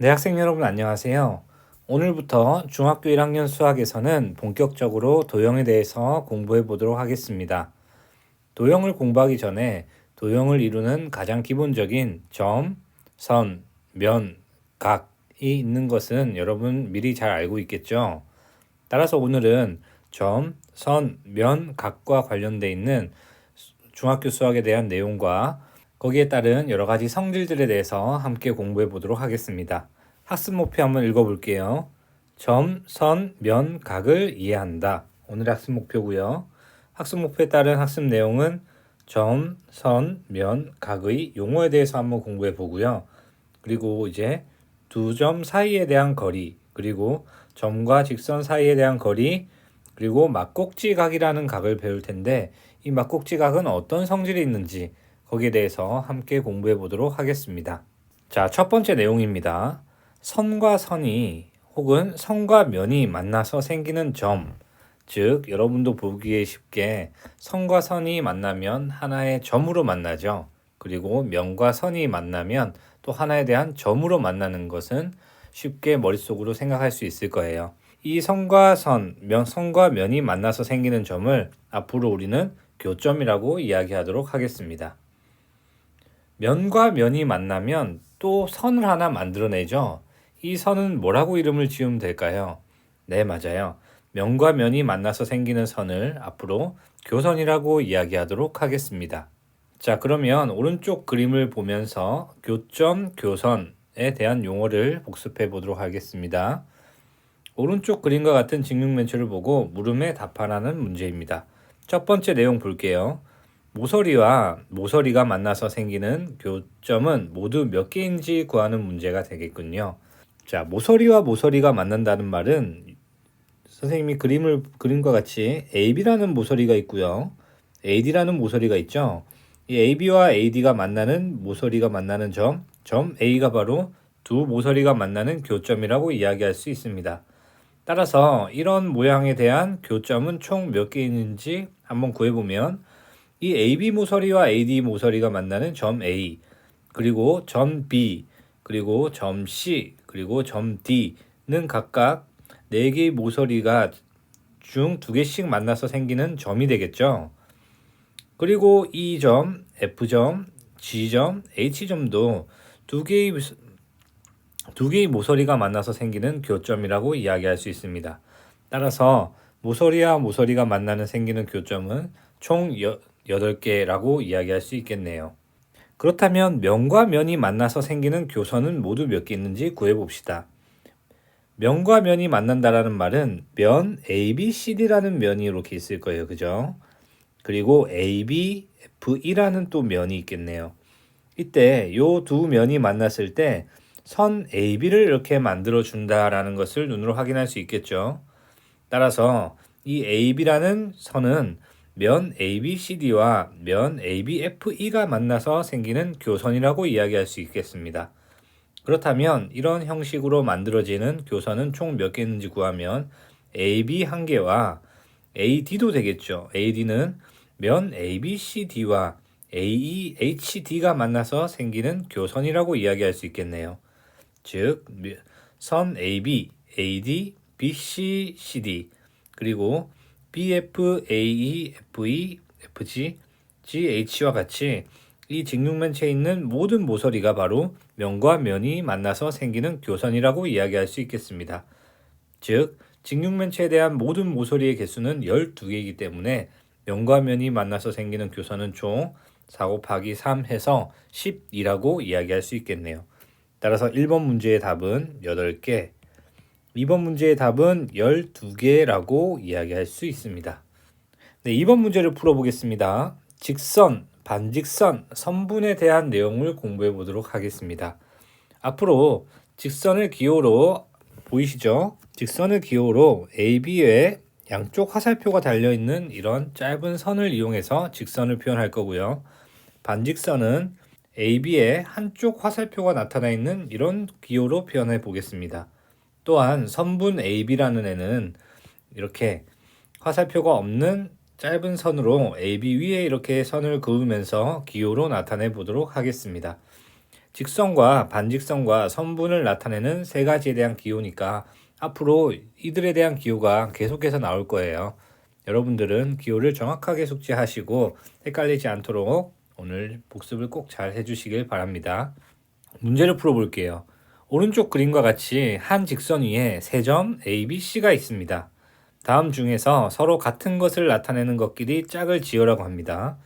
네, 학생 여러분 안녕하세요. 오늘부터 중학교 1학년 수학에서는 본격적으로 도형에 대해서 공부해 보도록 하겠습니다. 도형을 공부하기 전에 도형을 이루는 가장 기본적인 점, 선, 면, 각이 있는 것은 여러분 미리 잘 알고 있겠죠? 따라서 오늘은 점, 선, 면, 각과 관련돼 있는 중학교 수학에 대한 내용과 거기에 따른 여러 가지 성질들에 대해서 함께 공부해 보도록 하겠습니다. 학습 목표 한번 읽어볼게요. 점, 선, 면, 각을 이해한다. 오늘의 학습 목표고요. 학습 목표에 따른 학습 내용은 점, 선, 면, 각의 용어에 대해서 한번 공부해 보고요. 그리고 이제 두 점 사이에 대한 거리, 그리고 점과 직선 사이에 대한 거리, 그리고 막꼭지각이라는 각을 배울 텐데 이 막꼭지각은 어떤 성질이 있는지 거기에 대해서 함께 공부해 보도록 하겠습니다. 자, 첫 번째 내용입니다. 선과 선이 혹은 선과 면이 만나서 생기는 점, 즉 여러분도 보기에 쉽게 선과 선이 만나면 하나의 점으로 만나죠. 그리고 면과 선이 만나면 또 하나에 대한 점으로 만나는 것은 쉽게 머릿속으로 생각할 수 있을 거예요. 이 선과 선, 선과 면이 만나서 생기는 점을 앞으로 우리는 교점이라고 이야기하도록 하겠습니다. 면과 면이 만나면 또 선을 하나 만들어내죠. 이 선은 뭐라고 이름을 지으면 될까요? 네, 맞아요. 면과 면이 만나서 생기는 선을 앞으로 교선이라고 이야기하도록 하겠습니다. 자, 그러면 오른쪽 그림을 보면서 교점, 교선에 대한 용어를 복습해 보도록 하겠습니다. 오른쪽 그림과 같은 직육면체를 보고 물음에 답하라는 문제입니다. 첫 번째 내용 볼게요. 모서리와 모서리가 만나서 생기는 교점은 모두 몇 개인지 구하는 문제가 되겠군요. 자, 모서리와 모서리가 만난다는 말은 선생님이 그림과 같이 AB라는 모서리가 있고요. AD라는 모서리가 있죠. 이 AB와 AD가 만나는 모서리가 만나는 점 A가 바로 두 모서리가 만나는 교점이라고 이야기할 수 있습니다. 따라서 이런 모양에 대한 교점은 총 몇 개 있는지 한번 구해보면 이 AB 모서리와 AD 모서리가 만나는 점 A, 그리고 점 B, 그리고 점 C, 그리고 점 D는 각각 4개의 모서리가 중 2개씩 만나서 생기는 점이 되겠죠. 그리고 이 점, F점, G점, H점도 2개의 모서리가 만나서 생기는 교점이라고 이야기할 수 있습니다. 따라서 모서리와 모서리가 만나는 생기는 교점은 총 8개라고 이야기할 수 있겠네요. 그렇다면 면과 면이 만나서 생기는 교선은 모두 몇 개 있는지 구해봅시다. 면과 면이 만난다라는 말은 면 ABCD라는 면이 이렇게 있을 거예요. 그죠? 그리고 ABFE라는 또 면이 있겠네요. 이때 요 두 면이 만났을 때 선 AB를 이렇게 만들어 준다라는 것을 눈으로 확인할 수 있겠죠. 따라서 이 AB라는 선은 면 ABCD와 면 ABFE가 만나서 생기는 교선이라고 이야기할 수 있겠습니다. 그렇다면 이런 형식으로 만들어지는 교선은 총 몇 개 있는지 구하면 AB 한 개와 AD도 되겠죠. AD는 면 ABCD와 AEHD가 만나서 생기는 교선이라고 이야기할 수 있겠네요. 즉, 선 AB, AD, BC, CD, 그리고 BF, AE, FE, FG, GH와 같이 이 직육면체에 있는 모든 모서리가 바로 면과 면이 만나서 생기는 교선이라고 이야기할 수 있겠습니다. 즉, 직육면체에 대한 모든 모서리의 개수는 12개이기 때문에 면과 면이 만나서 생기는 교선은 총 4 곱하기 3 해서 12라고 이야기할 수 있겠네요. 따라서 1번 문제의 답은 8개, 2번 문제의 답은 12개라고 이야기할 수 있습니다. 네, 2번 문제를 풀어보겠습니다. 직선, 반직선, 선분에 대한 내용을 공부해 보도록 하겠습니다. 앞으로 직선을 기호로 보이시죠? 직선을 기호로 AB에 양쪽 화살표가 달려있는 이런 짧은 선을 이용해서 직선을 표현할 거고요. 반직선은 AB에 한쪽 화살표가 나타나 있는 이런 기호로 표현해 보겠습니다. 또한 선분 AB라는 애는 이렇게 화살표가 없는 짧은 선으로 AB 위에 이렇게 선을 그으면서 기호로 나타내 보도록 하겠습니다. 직선과 반직선과 선분을 나타내는 세 가지에 대한 기호니까 앞으로 이들에 대한 기호가 계속해서 나올 거예요. 여러분들은 기호를 정확하게 숙지하시고 헷갈리지 않도록 오늘 복습을 꼭 잘 해주시길 바랍니다. 문제를 풀어볼게요. 오른쪽 그림과 같이 한 직선 위에 세 점 A, B, C가 있습니다. 다음 중에서 서로 같은 것을 나타내는 것끼리 짝을 지으라고 합니다.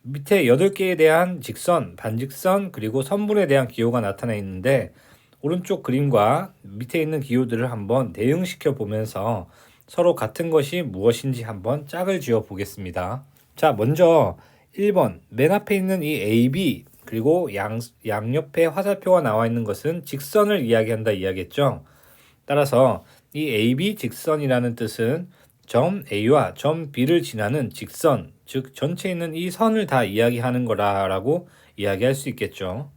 밑에 8개에 대한 직선, 반직선, 그리고 선분에 대한 기호가 나타나 있는데 오른쪽 그림과 밑에 있는 기호들을 한번 대응시켜 보면서 서로 같은 것이 무엇인지 한번 짝을 지어 보겠습니다. 자, 먼저 1번 맨 앞에 있는 이 AB 그리고 양옆에 화살표가 나와 있는 것은 직선을 이야기한다 이야기했죠. 따라서 이 AB 직선이라는 뜻은 점 A와 점 B를 지나는 직선, 즉 전체에 있는 이 선을 다 이야기하는 거라고 이야기할 수 있겠죠.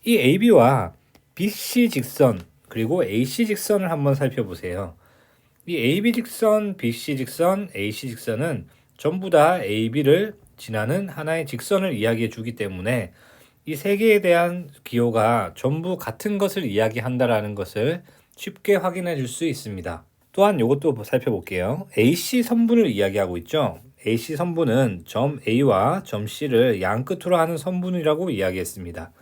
이 AB와 BC 직선 그리고 AC 직선을 한번 살펴보세요. 이 AB 직선, BC 직선, AC 직선은 전부 다 AB를 지나는 하나의 직선을 이야기해 주기 때문에 이 세 개에 대한 기호가 전부 같은 것을 이야기한다라는 것을 쉽게 확인해 줄 수 있습니다. 또한 이것도 살펴볼게요. AC 선분을 이야기하고 있죠. AC 선분은 점 A와 점 C를 양 끝으로 하는 선분이라고 이야기했습니다.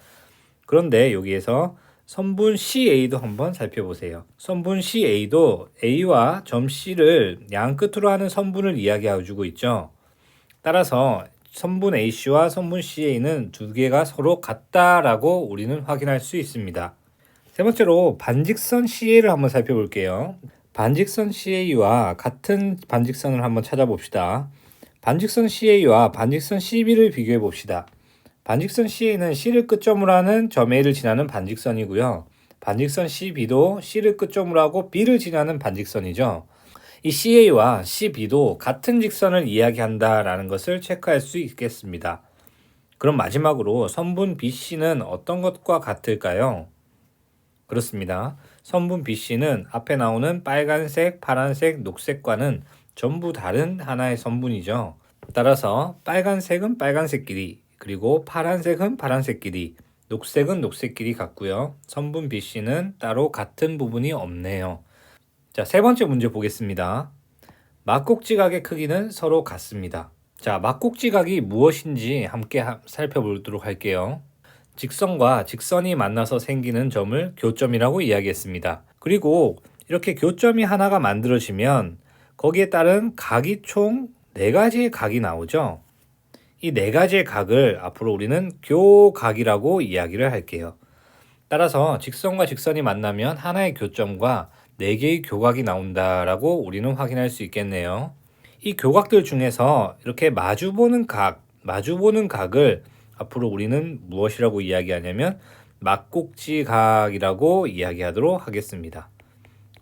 그런데 여기에서 선분 CA도 한번 살펴보세요. 선분 CA도 A와 점 C를 양 끝으로 하는 선분을 이야기해 주고 있죠. 따라서 선분 AC와 선분 CA는 두 개가 서로 같다라고 우리는 확인할 수 있습니다. 세 번째로 반직선 CA를 한번 살펴볼게요. 반직선 CA와 같은 반직선을 한번 찾아봅시다. 반직선 CA와 반직선 CB를 비교해 봅시다. 반직선 CA는 C를 끝점으로 하는 점 A를 지나는 반직선이고요. 반직선 CB도 C를 끝점으로 하고 B를 지나는 반직선이죠. 이 CA와 CB도 같은 직선을 이야기한다라는 것을 체크할 수 있겠습니다. 그럼 마지막으로 선분 BC는 어떤 것과 같을까요? 그렇습니다. 선분 BC는 앞에 나오는 빨간색, 파란색, 녹색과는 전부 다른 하나의 선분이죠. 따라서 빨간색은 빨간색끼리, 그리고 파란색은 파란색끼리, 녹색은 녹색끼리 같고요. 선분 BC는 따로 같은 부분이 없네요. 자, 세 번째 문제 보겠습니다. 막꼭지각의 크기는 서로 같습니다. 자, 막꼭지각이 무엇인지 함께 살펴보도록 할게요. 직선과 직선이 만나서 생기는 점을 교점이라고 이야기했습니다. 그리고 이렇게 교점이 하나가 만들어지면 거기에 따른 각이 총 4가지의 각이 나오죠. 이 4가지의 각을 앞으로 우리는 교각이라고 이야기를 할게요. 따라서 직선과 직선이 만나면 하나의 교점과 4개의 교각이 나온다라고 우리는 확인할 수 있겠네요. 이 교각들 중에서 이렇게 마주보는 각을 앞으로 우리는 무엇이라고 이야기하냐면 막꼭지각이라고 이야기하도록 하겠습니다.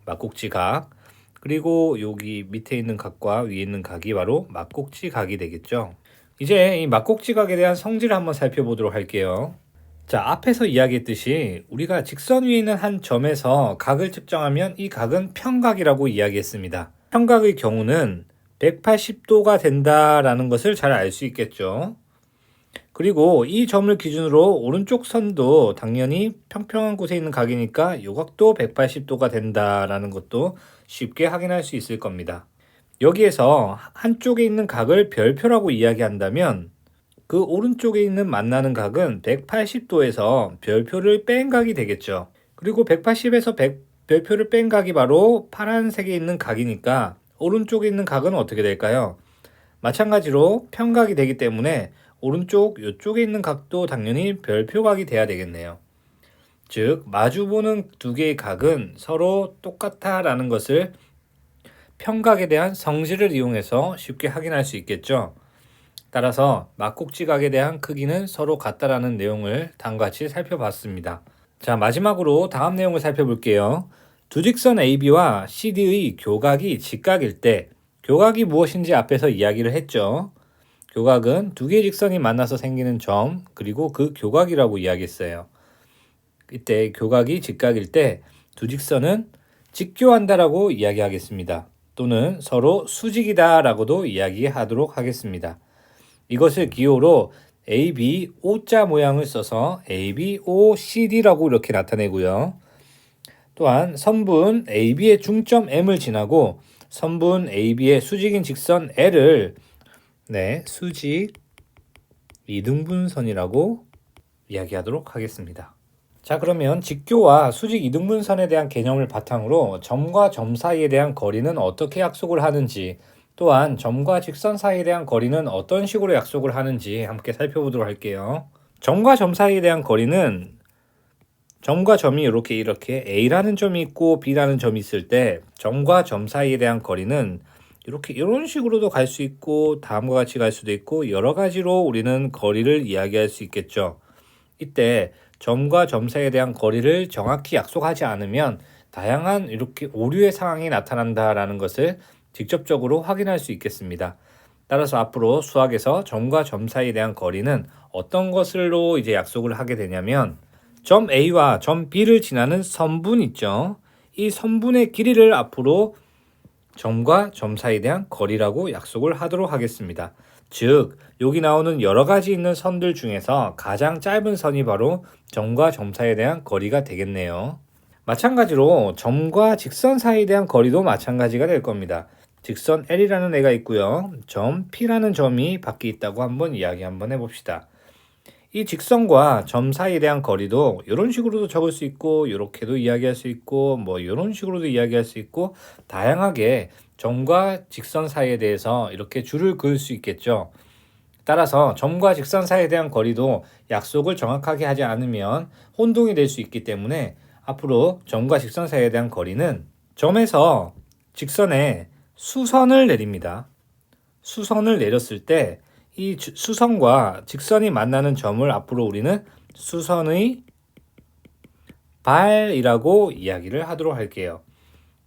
막꼭지각. 그리고 여기 밑에 있는 각과 위에 있는 각이 바로 막꼭지각이 되겠죠. 이제 이 막꼭지각에 대한 성질을 한번 살펴보도록 할게요. 자, 앞에서 이야기했듯이 우리가 직선 위에 있는 한 점에서 각을 측정하면 이 각은 평각이라고 이야기했습니다. 평각의 경우는 180도가 된다라는 것을 잘 알 수 있겠죠. 그리고 이 점을 기준으로 오른쪽 선도 당연히 평평한 곳에 있는 각이니까 이 각도 180도가 된다라는 것도 쉽게 확인할 수 있을 겁니다. 여기에서 한쪽에 있는 각을 별표라고 이야기한다면 그 오른쪽에 있는 만나는 각은 180도에서 별표를 뺀 각이 되겠죠. 그리고 180에서 별표를 뺀 각이 바로 파란색에 있는 각이니까 오른쪽에 있는 각은 어떻게 될까요? 마찬가지로 평각이 되기 때문에 오른쪽 이쪽에 있는 각도 당연히 별표각이 돼야 되겠네요. 즉 마주보는 두 개의 각은 서로 똑같다라는 것을 평각에 대한 성질을 이용해서 쉽게 확인할 수 있겠죠. 따라서 막꼭지각에 대한 크기는 서로 같다라는 내용을 다음과 같이 살펴봤습니다. 자, 마지막으로 다음 내용을 살펴볼게요. 두 직선 AB와 CD의 교각이 직각일 때 교각이 무엇인지 앞에서 이야기를 했죠. 교각은 두 개의 직선이 만나서 생기는 점, 그리고 그 교각이라고 이야기했어요. 이때 교각이 직각일 때 두 직선은 직교한다라고 이야기하겠습니다. 또는 서로 수직이다라고도 이야기하도록 하겠습니다. 이것을 기호로 AB O자 모양을 써서 ABOCD라고 이렇게 나타내고요. 또한 선분 AB의 중점 M을 지나고 선분 AB의 수직인 직선 L을 수직 이등분선이라고 이야기하도록 하겠습니다. 자, 그러면 직교와 수직 이등분선에 대한 개념을 바탕으로 점과 점 사이에 대한 거리는 어떻게 약속을 하는지, 또한 점과 직선 사이에 대한 거리는 어떤 식으로 약속을 하는지 함께 살펴보도록 할게요. 점과 점 사이에 대한 거리는 점과 점이 이렇게 A라는 점이 있고 B라는 점이 있을 때 점과 점 사이에 대한 거리는 이런 식으로도 갈 수 있고 다음과 같이 갈 수도 있고 여러 가지로 우리는 거리를 이야기할 수 있겠죠. 이때 점과 점 사이에 대한 거리를 정확히 약속하지 않으면 다양한 이렇게 오류의 상황이 나타난다라는 것을 직접적으로 확인할 수 있겠습니다. 따라서 앞으로 수학에서 점과 점 사이에 대한 거리는 어떤 것으로 이제 약속을 하게 되냐면 점 A와 점 B를 지나는 선분 있죠. 이 선분의 길이를 앞으로 점과 점 사이에 대한 거리라고 약속을 하도록 하겠습니다. 즉, 여기 나오는 여러 가지 있는 선들 중에서 가장 짧은 선이 바로 점과 점 사이에 대한 거리가 되겠네요. 마찬가지로 점과 직선 사이에 대한 거리도 마찬가지가 될 겁니다. 직선 L이라는 애가 있고요. 점 P라는 점이 밖에 있다고 한번 이야기 한번 해봅시다. 이 직선과 점 사이에 대한 거리도 이런 식으로도 적을 수 있고 이렇게도 이야기할 수 있고 이런 식으로도 이야기할 수 있고 다양하게 점과 직선 사이에 대해서 이렇게 줄을 그을 수 있겠죠. 따라서 점과 직선 사이에 대한 거리도 약속을 정확하게 하지 않으면 혼동이 될 수 있기 때문에 앞으로 점과 직선 사이에 대한 거리는 점에서 직선에 수선을 내립니다. 수선을 내렸을 때 이 수선과 직선이 만나는 점을 앞으로 우리는 수선의 발이라고 이야기를 하도록 할게요.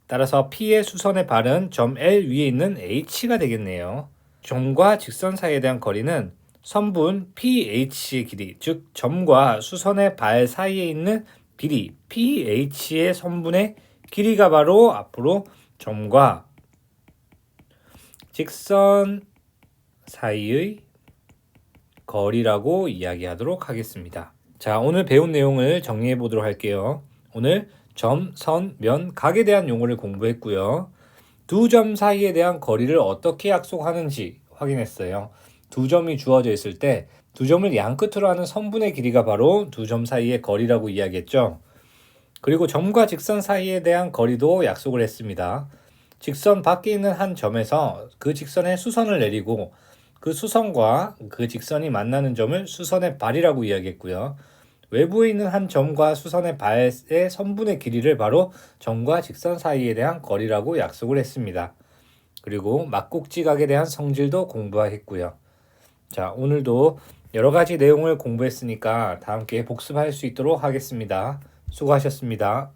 따라서 P의 수선의 발은 점 L 위에 있는 H가 되겠네요. 점과 직선 사이에 대한 거리는 선분 PH의 길이, 즉 점과 수선의 발 사이에 있는 길이 PH의 선분의 길이가 바로 앞으로 점과 직선 사이의 거리라고 이야기하도록 하겠습니다. 자, 오늘 배운 내용을 정리해 보도록 할게요. 오늘 점, 선, 면, 각에 대한 용어를 공부했고요. 두 점 사이에 대한 거리를 어떻게 약속하는지 확인했어요. 두 점이 주어져 있을 때 두 점을 양끝으로 하는 선분의 길이가 바로 두 점 사이의 거리라고 이야기했죠. 그리고 점과 직선 사이에 대한 거리도 약속을 했습니다. 직선 밖에 있는 한 점에서 그 직선에 수선을 내리고 그 수선과 그 직선이 만나는 점을 수선의 발이라고 이야기했고요. 외부에 있는 한 점과 수선의 발의 선분의 길이를 바로 점과 직선 사이에 대한 거리라고 약속을 했습니다. 그리고 막국지각에 대한 성질도 공부했고요. 자, 오늘도 여러 가지 내용을 공부했으니까 다 함께 복습할 수 있도록 하겠습니다. 수고하셨습니다.